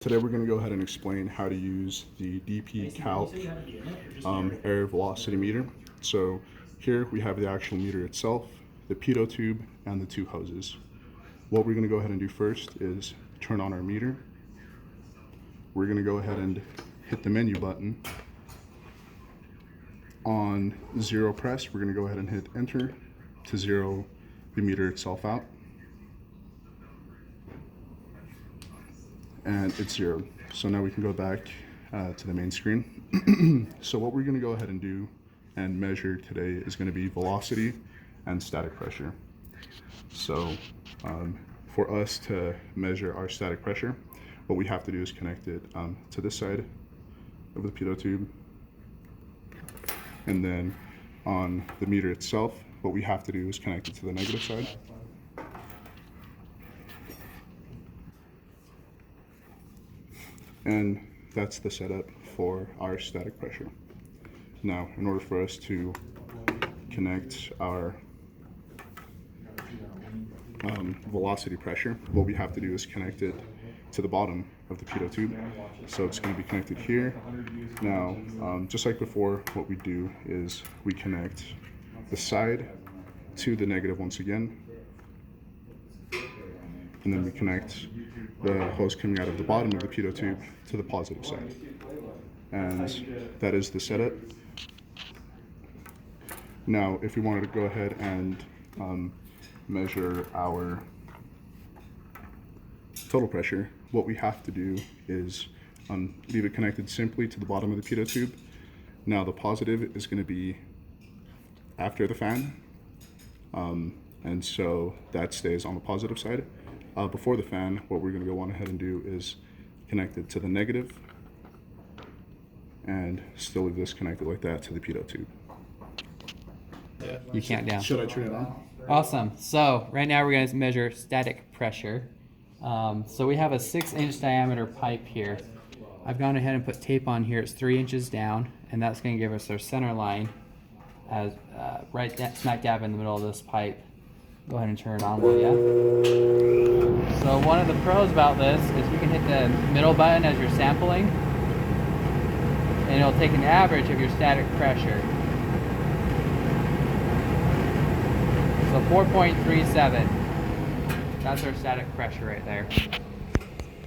Today we're going to go ahead and explain how to use the DP-Calc air velocity meter. So here we have the actual meter itself, the pitot tube, and the two hoses. What we're going to go ahead and do first is turn on our meter. We're going to go ahead and hit the menu button. On zero press, we're going to go ahead and hit enter to zero the meter itself out. And it's zeroed. So now we can go back to the main screen. So what we're going to go ahead and do and measure today is going to be velocity and static pressure. So for us to measure our static pressure, what we have to do is connect it to this side of the pitot tube. And then on the meter itself, what we have to do is connect it to the negative side. And that's the setup for our static pressure. Now, in order for us to connect our velocity pressure, what we have to do is connect it to the bottom of the pitot tube. So it's going to be connected here. Now, just like before, what we do is we connect the side to the negative once again, and then we connect the hose coming out of the bottom of the pitot tube to the positive side. And that is the setup. Now, if we wanted to go ahead and measure our total pressure, what we have to do is leave it connected simply to the bottom of the pitot tube. Now, the positive is going to be after the fan, and so that stays on the positive side. Before the fan, what we're going to go on ahead and do is connect it to the negative and still leave this connected like that to the pitot tube. You count down. Should I turn it on? Awesome. So right now we're going to measure static pressure. So we have a 6-inch diameter pipe here. I've gone ahead and put tape on here. It's 3 inches down, and that's going to give us our center line as right smack dab in the middle of this pipe. Go ahead and turn it on, will ya? So one of the pros about this is you can hit the middle button as you're sampling, and it'll take an average of your static pressure. So 4.37. That's our static pressure right there.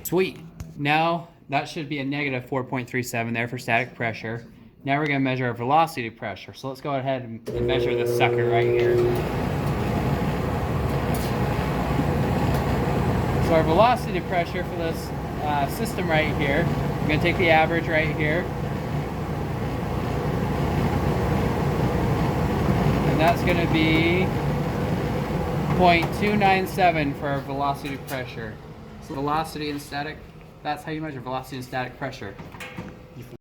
Sweet. Now that should be a negative 4.37 there for static pressure. Now we're going to measure our velocity pressure. So let's go ahead and measure this sucker right here. So our velocity pressure for this system right here, I'm going to take the average right here. And that's going to be 0.297 for our velocity pressure. So velocity and static, that's how you measure velocity and static pressure.